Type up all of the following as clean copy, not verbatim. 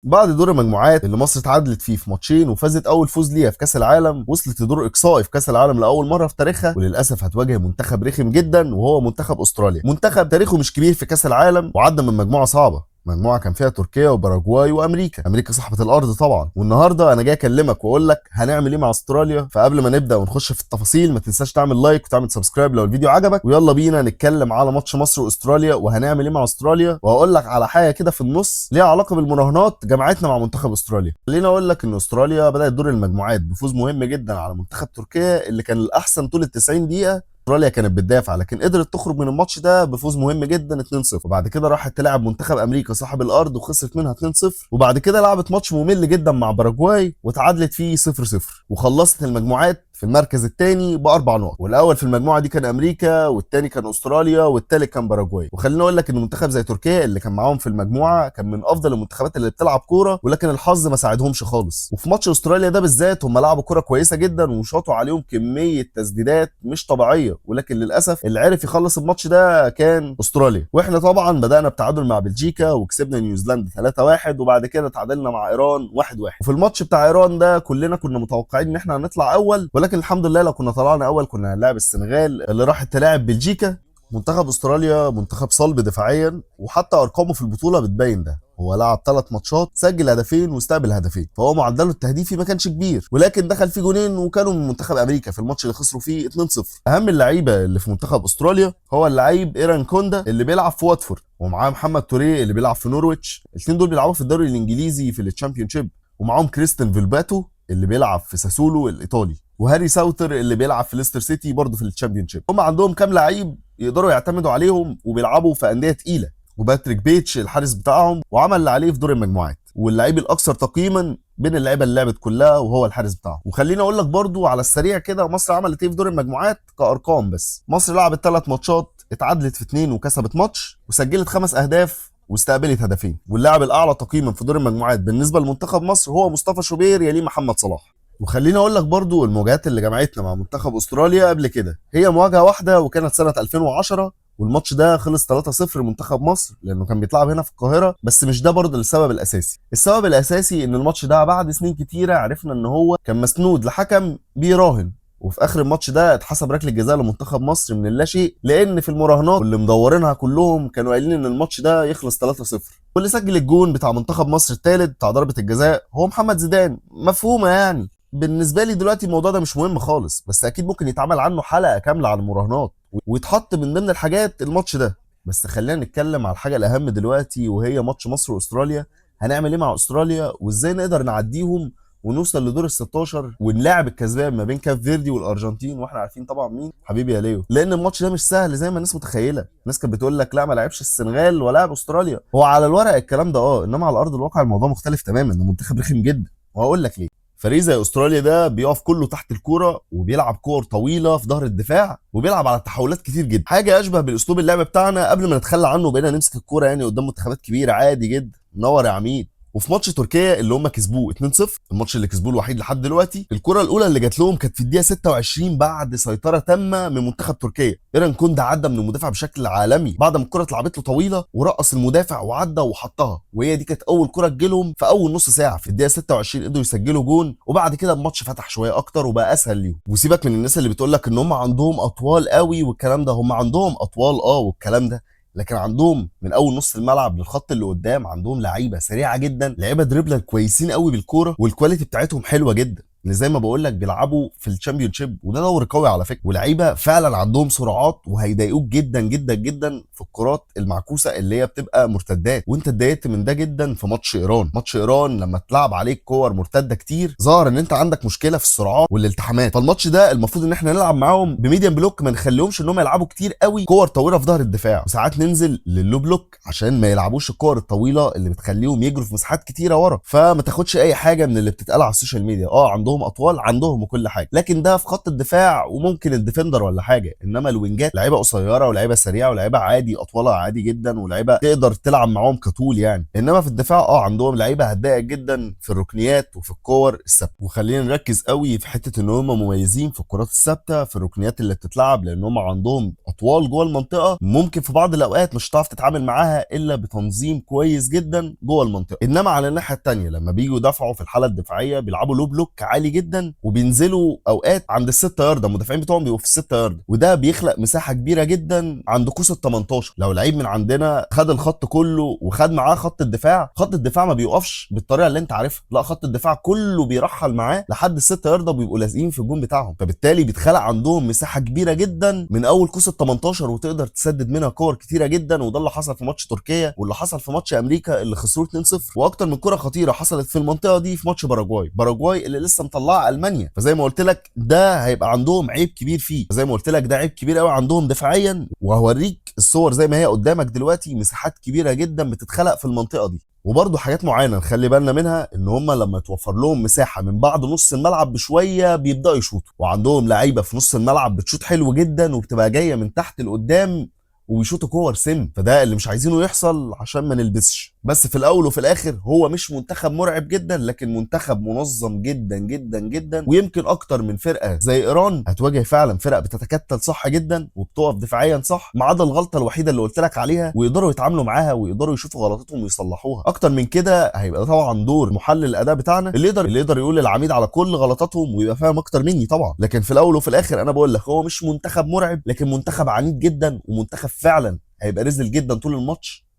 بعد دور المجموعات اللي مصر اتعادلت فيه في ماتشين وفازت اول فوز ليها في كاس العالم، وصلت لدور اقصائي في كاس العالم لاول مره في تاريخها، وللاسف هتواجه منتخب رخم جدا وهو منتخب استراليا. منتخب تاريخه مش كبير في كاس العالم وعدى من مجموعه صعبه، مجموعه كان فيها تركيا وباراجواي وامريكا صاحبه الارض طبعا. والنهارده انا جاي اكلمك واقول لك هنعمل ايه مع استراليا. فقبل ما نبدا ونخش في التفاصيل ما تنساش تعمل لايك وتعمل سبسكرايب لو الفيديو عجبك، ويلا بينا نتكلم على ماتش مصر واستراليا وهنعمل ايه مع استراليا. وهقول لك على حاجه كده في النص ليها علاقه بالمراهنات جمعتنا مع منتخب استراليا. خليني اقول لك ان استراليا بدات دور المجموعات بفوز مهم جدا على منتخب تركيا اللي كان الاحسن طول ال 90 دقيقه. استراليا كانت بتدافع لكن قدرت تخرج من الماتش ده بفوز مهم جدا 2-0، وبعد كده راحت تلعب منتخب امريكا صاحب الارض وخسرت منها 2-0، وبعد كده لعبت ماتش ممل جدا مع باراجواي وتعادلت فيه 0-0، وخلصت المجموعات في المركز الثاني باربع نقط. والاول في المجموعه دي كان امريكا، والثاني كان استراليا، والثالث كان باراجواي. وخليني اقول لك ان منتخب زي تركيا اللي كان معاهم في المجموعه كان من افضل المنتخبات اللي بتلعب كوره، ولكن الحظ ما ساعدهمش خالص. وفي ماتش استراليا ده بالذات هم لعبوا كوره كويسه جدا وشاطوا عليهم كميه تسديدات مش طبيعيه، ولكن للاسف اللي عرف يخلص الماتش ده كان استراليا. واحنا طبعا بدانا بتعادل مع بلجيكا وكسبنا نيوزيلندا 3-1، وبعد كده تعادلنا مع ايران 1-1. وفي الماتش بتاع ايران ده كلنا كنا متوقعين ان احنا هنطلع اول، ولكن الحمد لله لو كنا طلعنا اول كنا هنلاعب السنغال اللي راحت تلاعب بلجيكا. منتخب استراليا منتخب صلب دفاعيا، وحتى ارقامه في البطوله بتبين ده. هو لعب 3 ماتشات سجل هدفين واستقبل هدفين، فهو معدله التهديفي ما كانش كبير، ولكن دخل فيه جونين وكانوا من منتخب امريكا في الماتش اللي خسروا فيه 2-0. اهم اللعيبه اللي في منتخب استراليا هو اللعيب ايران كوندا اللي بيلعب في واتفورد، ومعاه محمد توريه اللي بيلعب في نورويتش. الاثنين دول بيلعبوا في الدوري الانجليزي في التشامبيونشيب، ومعاهم كريستن فيلباتو اللي بيلعب في ساسولو الايطالي، وهاري ساوتر اللي بيلعب في ليستر سيتي برضه في التشامبيونشيب. هم عندهم كام لعيب يقدروا يعتمدوا عليهم وبيلعبوا في انديه تقيله. وباتريك بيتش الحارس بتاعهم وعمل اللي عليه في دور المجموعات، واللعيب الاكثر تقييما بين اللعيبه اللي لعبت كلها وهو الحارس بتاعهم. وخليني اقول لك برضو على السريع كده مصر عملت ايه في دور المجموعات كارقام. بس مصر لعبت 3 ماتشات، اتعادلت في 2 وكسبت ماتش، وسجلت 5 اهداف واستقبلت هدفين. واللاعب الاعلى تقييما في دور المجموعات بالنسبه لمنتخب مصر هو مصطفى شوبير يليه محمد صلاح. وخليني اقول لك برضو المواجهات اللي جمعتنا مع منتخب استراليا قبل كده هي مواجهه واحده وكانت سنه 2010، والماتش ده خلص 3-0 لمنتخب مصر لانه كان بيتلعب هنا في القاهره. بس مش ده برضه السبب الاساسي. السبب الاساسي ان الماتش ده بعد سنين كتيره عرفنا ان هو كان مسنود لحكم بيراهن، وفي اخر الماتش ده اتحسب ركله جزاء لمنتخب مصر من اللاشيء، لان في المراهنات واللي مدورينها كلهم كانوا قايلين ان الماتش ده يخلص 3-0. واللي سجل الجون بتاع منتخب مصر الثالث بتاع ضربه الجزاء هو محمد زيدان. مفهومه يعني. بالنسبه لي دلوقتي الموضوع ده مش مهم خالص، بس اكيد ممكن يتعمل عنه حلقه كامله عن المراهنات ويتحط من ضمن الحاجات الماتش ده. بس خلينا نتكلم على الحاجه الاهم دلوقتي وهي ماتش مصر واستراليا. هنعمل ايه مع استراليا وازاي نقدر نعديهم ونوصل لدور ال 16 ونلاعب الكسبان ما بين كاب فيردي والارجنتين، واحنا عارفين طبعا مين حبيبي يا ليو. لان الماتش ده مش سهل زي ما الناس متخيله. الناس كانت بتقول لك لا ما لعبش السنغال ولا استراليا. هو على الورق الكلام ده انما على ارض الواقع الموضوع مختلف تماما. ده منتخب رخم جدا، وهقول لك ليه. فريق زي استراليا ده بيقف كله تحت الكوره وبيلعب كور طويله في ظهر الدفاع وبيلعب على تحولات كتير جدا، حاجه اشبه بالاسلوب اللعب بتاعنا قبل ما نتخلى عنه وبقينا نمسك الكوره يعني قدام منتخبات كبيره عادي جدا. منور يا عميد. وفي ماتش تركيا اللي هم كسبوه 2-0، الماتش اللي كسبوه الوحيد لحد دلوقتي، الكره الاولى اللي جات لهم كانت في الدقيقه 26 بعد سيطره تامه من منتخب تركيا. ايران كوندا عدى من المدافع بشكل عالمي بعد ما الكره اتلعبت له طويله ورقص المدافع وعدى وحطها، وهي دي كانت اول كره تجيلهم في اول نص ساعه. في الدقيقه 26 قدروا يسجلوا جون، وبعد كده الماتش فتح شويه اكتر وبقى اسهل ليهم. وسيبك من الناس اللي بتقول لك ان هم عندهم اطوال قوي والكلام ده، هم عندهم اطوال والكلام ده، لكن عندهم من اول نص الملعب للخط اللي قدام عندهم لعيبه سريعه جدا، لعيبه دريبلر كويسين قوي بالكوره، والكواليتي بتاعتهم حلوه جدا، اللي زي ما بقول لك بيلعبوا في الشامبيونشيب وده دوري قوي على فكره. ولعيبه فعلا عندهم سرعات وهيضايقوك جدا جدا جدا في الكرات المعكوسه اللي هي بتبقى مرتدات، وانت اتضايقت من ده جدا في ماتش ايران. ماتش ايران لما تلعب عليك كور مرتده كتير ظهر ان انت عندك مشكله في السرعات والالتحامات. فالماتش ده المفروض ان احنا نلعب معاهم بميديم بلوك، ما نخليهمش ان هم يلعبوا كتير قوي كور طويله في ظهر الدفاع، وساعات ننزل لللو بلوك عشان ما يلعبوش الكور الطويله اللي بتخليهم يجروا في مساحات كتيره ورا. فما تاخدش اي حاجه من اللي بتتقال على السوشيال ميديا. عندهم عندهم اطوال، عندهم وكل حاجه، لكن ده في خط الدفاع وممكن الديفندر ولا حاجه. انما الوينجات لعيبه قصيره ولاعيبه سريعه ولاعيبه عادي اطوالها عادي جدا ولاعيبه تقدر تلعب معاهم كطول يعني. انما في الدفاع عندهم لعيبه هتضايق جدا في الركنيات وفي الكور الثابته. وخلينا نركز قوي في حته ان هم مميزين في الكرات الثابته في الركنيات اللي بتتلعب، لان هم عندهم اطوال جوه المنطقه ممكن في بعض الاوقات مش هتعرف تتعامل معاها الا بتنظيم كويس جدا جوه المنطقه. انما على الناحيه الثانيه لما بييجوا يدافعوا في الحاله الدفاعيه بيلعبوا لو بلوك عالي جدا وبينزلوا اوقات عند الستة يارده، المدافعين بتوعهم بيبقوا في الستة يارده، وده بيخلق مساحه كبيره جدا عند قوس ال 18. لو لعيب من عندنا خد الخط كله وخد معاه خط الدفاع، خط الدفاع ما بيوقفش بالطريقه اللي انت عارفها، لا خط الدفاع كله بيرحل معاه لحد الستة يارده وبيبقوا لازقين في الجون بتاعهم، فبالتالي بيتخلق عندهم مساحه كبيره جدا من اول قوس ال 18 وتقدر تسدد منها كور كتيره جدا. وده اللي حصل في ماتش تركيا واللي حصل في ماتش امريكا اللي خسروه 2-0، واكتر من كره خطيره حصلت في المنطقه دي في ماتش باراجواي اللي لسه مطلعه المانيا. فزي ما قلت لك ده هيبقى عندهم عيب كبير فيه، زي ما قلت لك ده عيب كبير قوي عندهم دفاعيا، وهوريك الصور زي ما هي قدامك دلوقتي، مساحات كبيره جدا بتتخلق في المنطقه دي. وبرضه حاجات معينه نخلي بالنا منها، ان هم لما يتوفر لهم مساحه من بعد نص الملعب بشويه بيبداوا يشوطوا، وعندهم لعيبه في نص الملعب بتشوط حلو جدا وبتبقى جايه من تحت لقدام وبيشوطوا كور سم، فده اللي مش عايزينه يحصل عشان ما نلبسش. بس في الاول وفي الاخر هو مش منتخب مرعب جدا، لكن منتخب منظم جدا جدا جدا، ويمكن اكتر من فرقه زي ايران هتواجه فعلا فرق بتتكتل صح جدا وبتقف دفاعيا صح، ما عدا الغلطه الوحيده اللي قلت لك عليها، ويقدروا يتعاملوا معاها ويقدروا يشوفوا غلطاتهم ويصلحوها. اكتر من كده هيبقى طبعا دور محلل الاداء بتاعنا اللي يقدر يقول للعميد على كل غلطاتهم ويبقى فاهم اكتر مني طبعا. لكن في الاول وفي الاخر انا بقول لك هو مش منتخب مرعب، لكن منتخب عنيد جدا ومنتخب فعلا هيبقى رزل جدا طول الماتش،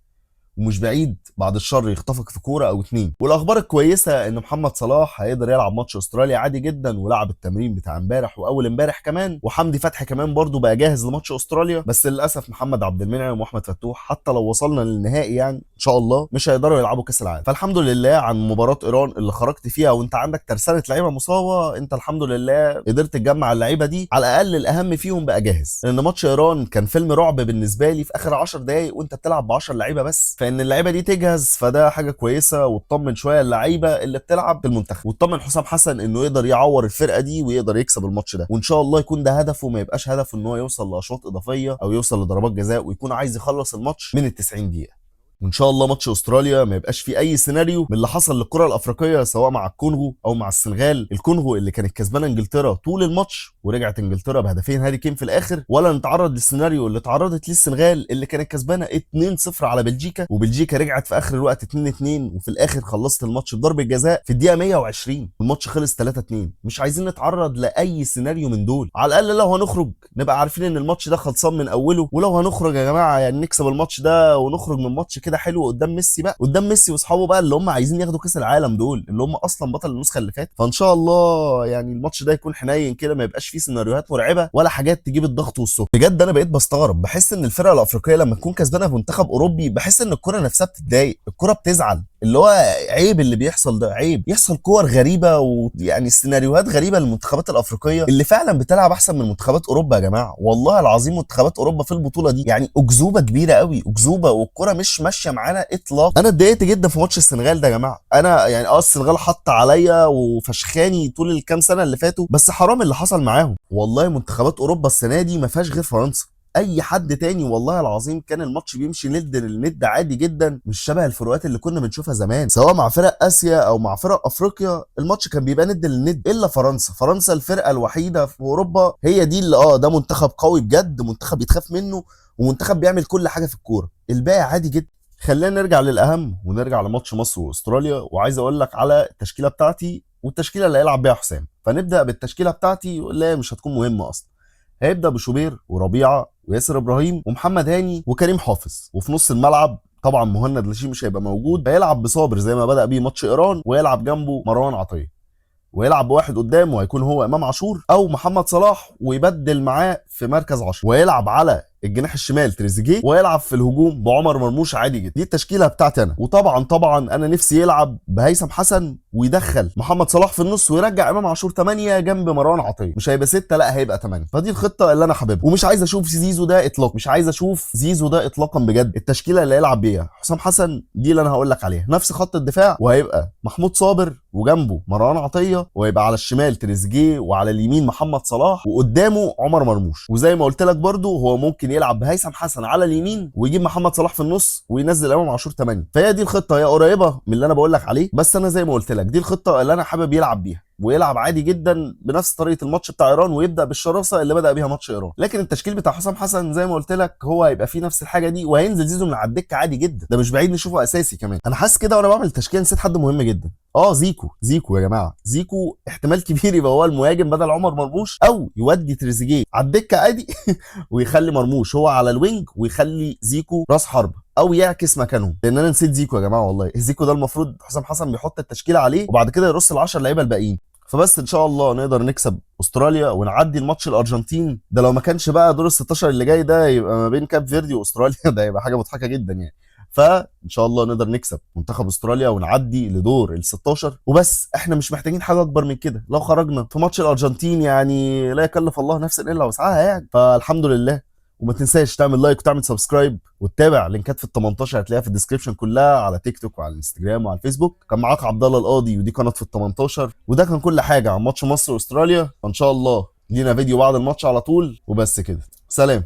ومش بعيد بعد الشر يخطفك في كوره او اتنين. والاخبار الكويسه ان محمد صلاح هيقدر يلعب ماتش استراليا عادي جدا، ولعب التمرين بتاع امبارح واول امبارح كمان، وحمدي فتحي كمان برضو بقى جاهز لماتش استراليا. بس للاسف محمد عبد المنعم واحمد فتوح حتى لو وصلنا للنهائي يعني ان شاء الله مش هيقدروا يلعبوا كاس العالم. فالحمد لله عن مباراه ايران اللي خرجت فيها وانت عندك ترسانه لعيبه مصابه، انت الحمد لله قدرت تجمع اللعيبه دي، على الاقل الاهم فيهم بقى جاهز. لان ماتش ايران كان فيلم رعب بالنسبه لي في اخر 10 دقائق وانت بتلعب ب 10 لعيبه بس، فان اللعيبه دي تجهز فده حاجه كويسه، وتطمن شويه اللعيبه اللي بتلعب في المنتخب، وتطمن حسام حسن انه يقدر يعور الفرقه دي ويقدر يكسب الماتش ده، وان شاء الله يكون ده هدفه، ما يبقاش هدفه ان هو يوصل لاشواط اضافيه او يوصل لضربات جزاء، ويكون عايز يخلص الماتش من ال 90 دقيقه. وان شاء الله ماتش استراليا ما يبقاش فيه اي سيناريو من اللي حصل للكره الافريقيه سواء مع الكونغو او مع السنغال. الكونغو اللي كانت كسبانه انجلترا طول الماتش ورجعت انجلترا بهدفين هاري كين في الاخر، ولا نتعرض للسيناريو اللي اتعرضت ليه السنغال اللي كانت كسبانه 2-0 على بلجيكا، وبلجيكا رجعت في اخر الوقت 2-2 وفي الاخر خلصت الماتش بضربه جزاء في الدقيقه 120 والماتش خلص 3-2. مش عايزين نتعرض لاي سيناريو من دول، على الاقل لو هنخرج نبقى عارفين ان الماتش ده خلصان من اوله، ولو هنخرج يا جماعه يعني نكسب الماتش ده ونخرج من ماتش كده حلو قدام ميسي بقى، قدام ميسي واصحابه بقى اللي هم عايزين ياخدوا كاس العالم دول، اللي هم اصلا بطل النسخه اللي فاتت. فان شاء الله يعني الماتش ده يكون حنين كده، ما يبقاش فيه سيناريوهات مرعبه ولا حاجات تجيب الضغط والسكر. بجد انا بقيت بستغرب، بحس ان الفرقه الافريقيه لما تكون كسبانه في منتخب اوروبي بحس ان الكره نفسها بتتضايق، الكره بتزعل، اللي هو عيب اللي بيحصل ده، عيب يحصل كور غريبه ويعني سيناريوهات غريبه للمنتخبات الافريقيه اللي فعلا بتلعب احسن من منتخبات اوروبا. يا جماعه والله العظيم منتخبات اوروبا في البطوله دي يعني اكذوبه كبيره قوي، اكذوبه، والكره مش ماشيه معانا اطلاقا. انا اتضايقت جدا في ماتش السنغال ده يا جماعه، انا يعني السنغال حط عليا وفشخاني طول الكام سنه اللي فاتوا، بس حرام اللي حصل معاهم. والله منتخبات اوروبا السنه دي ما فيهاش غير فرنسا، اي حد تاني والله العظيم كان الماتش بيمشي ند للند عادي جدا، مش شبه الفروقات اللي كنا بنشوفها زمان سواء مع فرق اسيا او مع فرق افريقيا، الماتش كان بيبقى ند للند الا فرنسا. فرنسا الفرقه الوحيده في اوروبا هي دي اللي ده منتخب قوي بجد، منتخب يتخاف منه ومنتخب بيعمل كل حاجه في الكوره، الباقي عادي جدا. خلينا نرجع للاهم ونرجع لماتش مصر واستراليا، وعايز اقول لك على التشكيله بتاعتي والتشكيله اللي هيلعب بيها حسام. فنبدا بالتشكيله بتاعتي اللي مش هتكون مهمه اصلا، هيبدا بشوبير وربيعه وياسر ابراهيم ومحمد هاني وكريم حافظ، وفي نص الملعب طبعا مهند لاشي مش هيبقى موجود، هيلعب بصابر زي ما بدا بيه ماتش ايران، ويلعب جنبه مروان عطيه، ويلعب بواحد قدام وهيكون هو امام عاشور او محمد صلاح ويبدل معاه في مركز 10، ويلعب على الجناح الشمال تريزيجيه، ويلعب في الهجوم بعمر مرموش عادي جدا. دي التشكيله بتاعتي انا. وطبعا انا نفسي يلعب بهيثم حسن ويدخل محمد صلاح في النص ويرجع امام عاشور 8 جنب مروان عطيه، مش هيبقى 6 لا هيبقى 8. فدي الخطه اللي انا حاببها، ومش عايز اشوف زيزو ده اطلاق، مش عايز اشوف زيزو ده اطلاقا بجد. التشكيله اللي هيلعب بيها حسام حسن دي اللي انا هقول لك عليها، نفس خط الدفاع، وهيبقى محمود صابر وجنبه مروان عطيه، ويبقى على الشمال تريزيجيه وعلى اليمين محمد صلاح وقدامه عمر مرموش. وزي ما قلت لك برده هو ممكن يلعب بهيثم حسن على اليمين ويجيب محمد صلاح في النص وينزل امام عاشور 8. فهي دي الخطه، هي قريبه من اللي انا بقول لك عليه، بس انا زي ما قلت لك دي الخطه اللي انا حابب يلعب بيها، ويلعب عادي جدا بنفس طريقه الماتش بتاع ايران، ويبدا بالشراسه اللي بدا بيها ماتش ايران. لكن التشكيل بتاع حسام حسن زي ما قلت لك هو هيبقى فيه نفس الحاجه دي، وهينزل زيزو من على الدكه عادي جدا، ده مش بعيد نشوفه اساسي كمان. انا حاسس كده وانا بعمل التشكيل نسيت حد مهم جدا. زيكو يا جماعه، زيكو احتمال كبير يبقى هو المهاجم بدل عمر مرموش، او يودي تريزيجيه على الدكه عادي ويخلي مرموش هو على الوينج، ويخلي زيكو راس حربه، او يعكس مكانهم. لان انا نسيت زيكو يا جماعه والله. زيكو ده المفروض حسام حسن بيحط التشكيله عليه وبعد كده يرص ال10 لعيبه الباقيين. فبس ان شاء الله نقدر نكسب استراليا ونعدي الماتش الارجنتين ده. لو ما كانش بقى دور ال16 اللي جاي ده يبقى ما بين كاب فيردي واستراليا ده يبقى حاجه مضحكه جدا يعني. فان شاء الله نقدر نكسب منتخب استراليا ونعدي لدور ال16 وبس. احنا مش محتاجين حاجه اكبر من كده. لو خرجنا في ماتش الارجنتين يعني لا يكلف الله نفسا الا وسعها يعني، فالحمد لله. وما تنساش تعمل لايك وتعمل سبسكرايب وتتابع لينكات في ال18 هتلاقيها في الديسكربشن كلها على تيك توك وعلى الانستجرام وعلى الفيسبوك. كان معاك عبد الله القاضي ودي قناه في ال18، وده كان كل حاجه عن ماتش مصر واستراليا. فان شاء الله لينا فيديو بعد الماتش على طول. وبس كده، سلام.